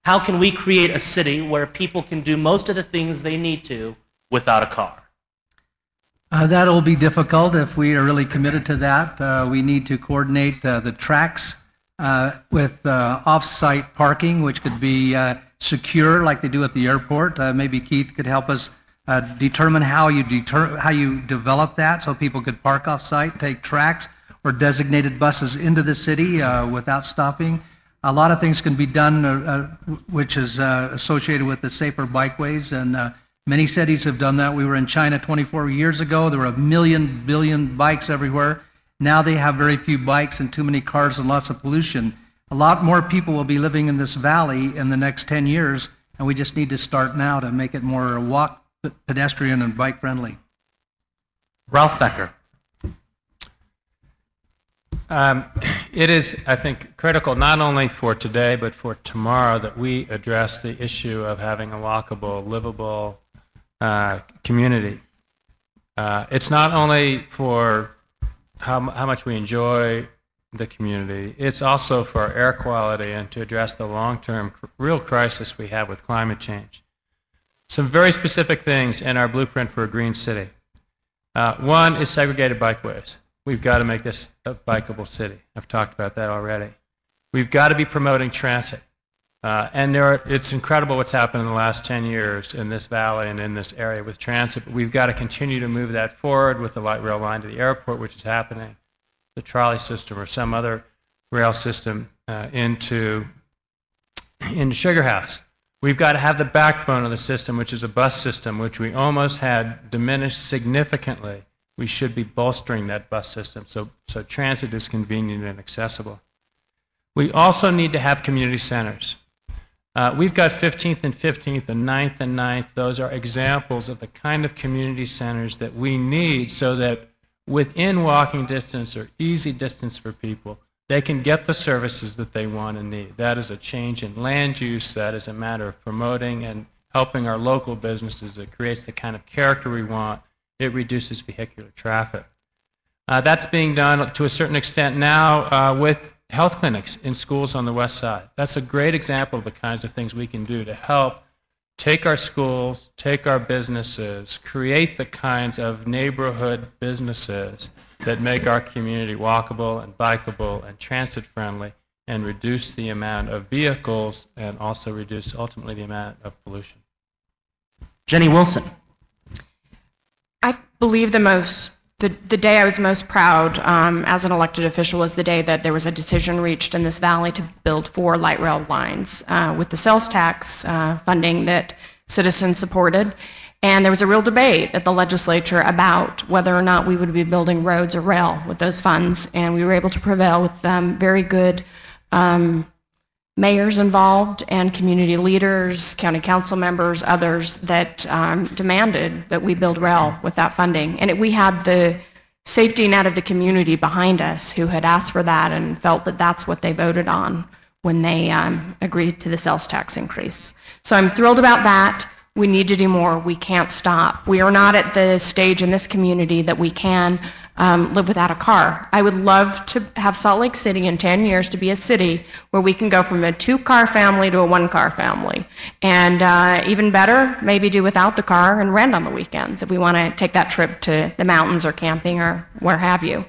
How can we create a city where people can do most of the things they need to without a car? That'll be difficult if we are really committed to that. We need to coordinate the tracks with off-site parking, which could be secure like they do at the airport. Maybe Keith could help us determine how you develop that so people could park off-site, take tracks or designated buses into the city without stopping. A lot of things can be done which is associated with the safer bikeways, and many cities have done that. We were in China 24 years ago. There were 1 billion bikes everywhere. Now they have very few bikes and too many cars and lots of pollution. A lot more people will be living in this valley in the next 10 years, and we just need to start now to make it more walk, pedestrian, and bike friendly. Ralph Becker. It is, I think, critical not only for today but for tomorrow that we address the issue of having a walkable, livable community. It's not only for how much we enjoy the community, it's also for our air quality and to address the long-term real crisis we have with climate change. Some very specific things in our blueprint for a green city. One is segregated bikeways. We've got to make this a bikeable city. I've talked about that already. We've got to be promoting transit. And it's incredible what's happened in the last 10 years in this valley and in this area with transit. But we've got to continue to move that forward with the light rail line to the airport, which is happening, the trolley system or some other rail system into Sugar House. We've got to have the backbone of the system, which is a bus system, which we almost had diminished significantly. We should be bolstering that bus system so transit is convenient and accessible. We also need to have community centers. We've got 15th and 15th and 9th and 9th. Those are examples of the kind of community centers that we need so that within walking distance or easy distance for people, they can get the services that they want and need. That is a change in land use. That is a matter of promoting and helping our local businesses. It creates the kind of character we want. It reduces vehicular traffic. That's being done to a certain extent now with health clinics in schools on the west side. That's a great example of the kinds of things we can do to help take our schools, take our businesses, create the kinds of neighborhood businesses that make our community walkable and bikeable and transit friendly and reduce the amount of vehicles and also reduce ultimately the amount of pollution. Jenny Wilson. I believe the day I was most proud as an elected official was the day that there was a decision reached in this valley to build 4 light rail lines with the sales tax funding that citizens supported. And there was a real debate at the legislature about whether or not we would be building roads or rail with those funds. And we were able to prevail with very good mayors involved and community leaders, county council members, others that demanded that we build rail with that funding. And we had the safety net of the community behind us who had asked for that and felt that that's what they voted on when they agreed to the sales tax increase. So I'm thrilled about that. We need to do more. We can't stop. We are not at the stage in this community that we can live without a car. I would love to have Salt Lake City in 10 years to be a city where we can go from a 2-car family to a 1-car family. And even better, maybe do without the car and rent on the weekends if we want to take that trip to the mountains or camping or where have you.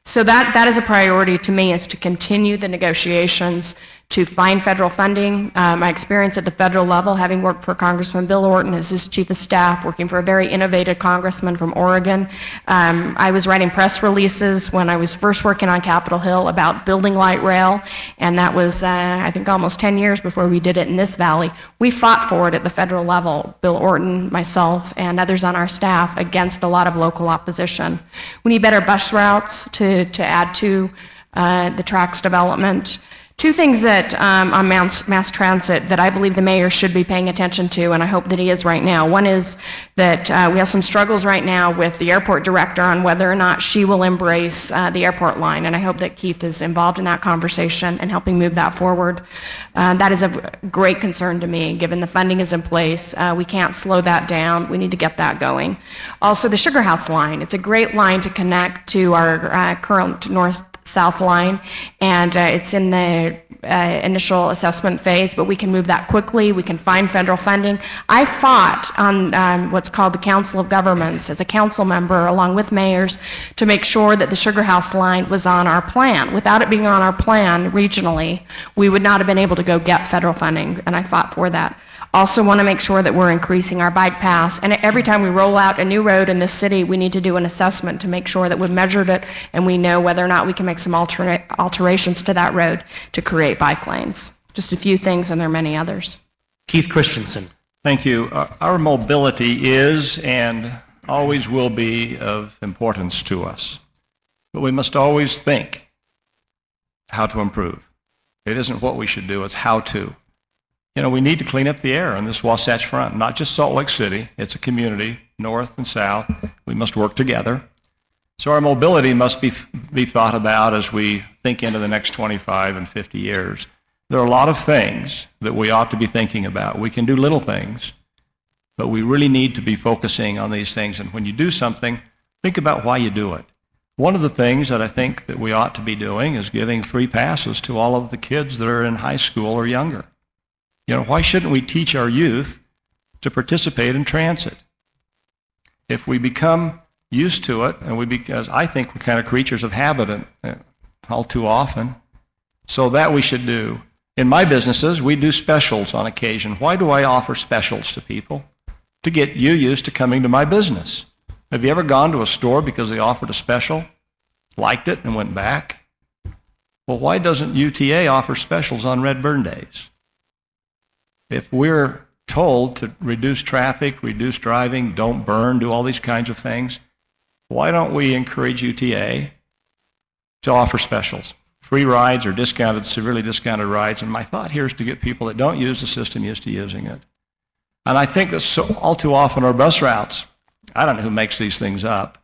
So that is a priority to me, is to continue the negotiations to find federal funding. My experience at the federal level, having worked for Congressman Bill Orton as his chief of staff, working for a very innovative congressman from Oregon. I was writing press releases when I was first working on Capitol Hill about building light rail, and that was, I think, almost 10 years before we did it in this valley. We fought for it at the federal level, Bill Orton, myself, and others on our staff, against a lot of local opposition. We need better bus routes to add to the tracks development. 2 things that on mass transit that I believe the mayor should be paying attention to, and I hope that he is right now. One is that we have some struggles right now with the airport director on whether or not she will embrace the airport line, and I hope that Keith is involved in that conversation and helping move that forward. That is a great concern to me, given the funding is in place. We can't slow that down. We need to get that going. Also, the Sugar House line. It's a great line to connect to our current north-south line, and it's in the initial assessment phase, but we can move that quickly. We can find federal funding. I fought on what's called the Council of Governments as a council member along with mayors to make sure that the Sugar House line was on our plan. Without it being on our plan regionally, we would not have been able to go get federal funding, and I fought for that. Also want to make sure that we're increasing our bike paths. And every time we roll out a new road in this city, we need to do an assessment to make sure that we've measured it and we know whether or not we can make some alterations to that road to create bike lanes. Just a few things, and there are many others. Keith Christensen. Thank you. Our mobility is and always will be of importance to us. But we must always think how to improve. It isn't what we should do, it's how to. You know, we need to clean up the air on this Wasatch Front, not just Salt Lake City. It's a community, north and south. We must work together. So our mobility must be thought about as we think into the next 25 and 50 years. There are a lot of things that we ought to be thinking about. We can do little things, but we really need to be focusing on these things. And when you do something, think about why you do it. One of the things that I think that we ought to be doing is giving free passes to all of the kids that are in high school or younger. You know, why shouldn't we teach our youth to participate in transit? If we become used to it, and because I think we're kind of creatures of habit all too often, so that we should do. In my businesses, we do specials on occasion. Why do I offer specials to people? To get you used to coming to my business. Have you ever gone to a store because they offered a special, liked it, and went back? Well, why doesn't UTA offer specials on Red Burn days? If we're told to reduce traffic, reduce driving, don't burn, do all these kinds of things, why don't we encourage UTA to offer specials? Free rides or discounted, severely discounted rides. And my thought here is to get people that don't use the system used to using it. And I think that all too often our bus routes, I don't know who makes these things up,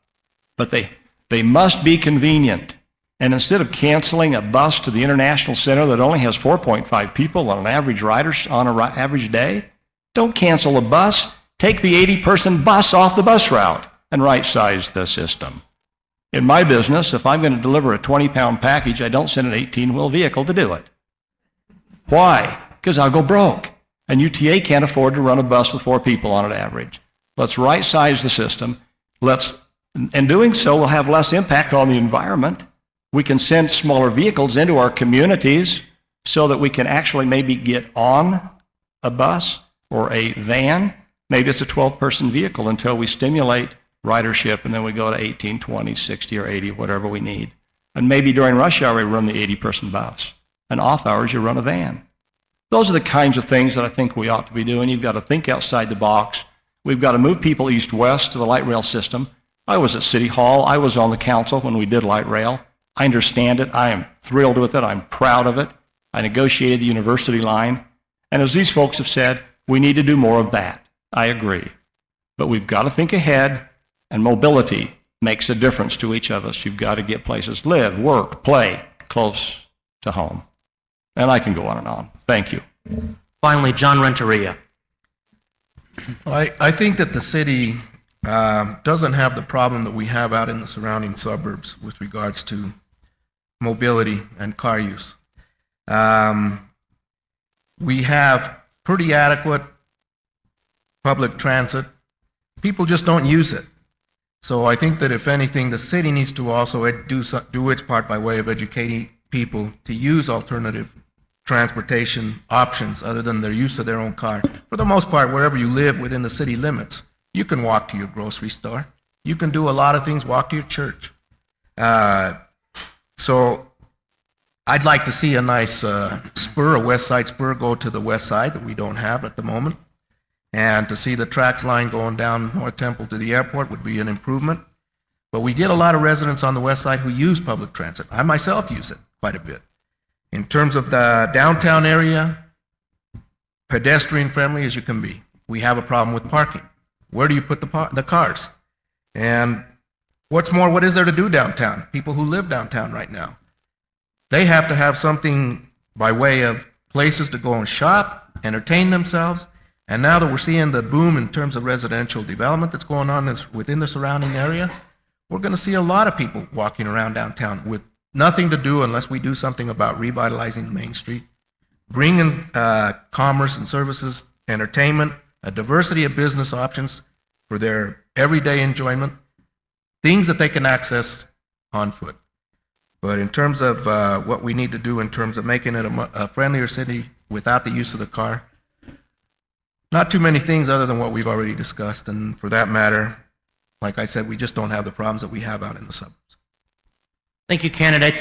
but they must be convenient. And instead of canceling a bus to the International Center that only has 4.5 people on an average rider on an average day, don't cancel a bus. Take the 80-person bus off the bus route and right-size the system. In my business, if I'm going to deliver a 20-pound package, I don't send an 18-wheel vehicle to do it. Why? Because I'll go broke. And UTA can't afford to run a bus with 4 people on an average. Let's right-size the system. And doing so will have less impact on the environment. We can send smaller vehicles into our communities so that we can actually maybe get on a bus or a van. Maybe it's a 12-person vehicle until we stimulate ridership, and then we go to 18, 20, 60, or 80, whatever we need. And maybe during rush hour, we run the 80-person bus. And off hours, you run a van. Those are the kinds of things that I think we ought to be doing. You've got to think outside the box. We've got to move people east-west to the light rail system. I was at City Hall. I was on the council when we did light rail. I understand it. I am thrilled with it. I'm proud of it. I negotiated the university line. And as these folks have said, we need to do more of that. I agree. But we've got to think ahead, and mobility makes a difference to each of us. You've got to get places, live, work, play close to home. And I can go on and on. Thank you. Finally, John Renteria. I think that the city doesn't have the problem that we have out in the surrounding suburbs with regards to mobility and car use. We have pretty adequate public transit. People just don't use it. So I think that if anything, the city needs to also do its part by way of educating people to use alternative transportation options other than their use of their own car. For the most part, wherever you live within the city limits, you can walk to your grocery store. You can do a lot of things, walk to your church. So I'd like to see a nice spur, a west side spur, go to the west side that we don't have at the moment. And to see the tracks line going down North Temple to the airport would be an improvement. But we get a lot of residents on the west side who use public transit. I myself use it quite a bit. In terms of the downtown area, pedestrian friendly as you can be. We have a problem with parking. Where do you put the cars? And what's more, what is there to do downtown? People who live downtown right now, they have to have something by way of places to go and shop, entertain themselves. And now that we're seeing the boom in terms of residential development that's going on within the surrounding area, we're going to see a lot of people walking around downtown with nothing to do unless we do something about revitalizing Main Street bringing commerce and services, entertainment, a diversity of business options for their everyday enjoyment, things that they can access on foot. But in terms of what we need to do in terms of making it a friendlier city without the use of the car, not too many things other than what we've already discussed. And for that matter, like I said, we just don't have the problems that we have out in the suburbs. Thank you, candidates.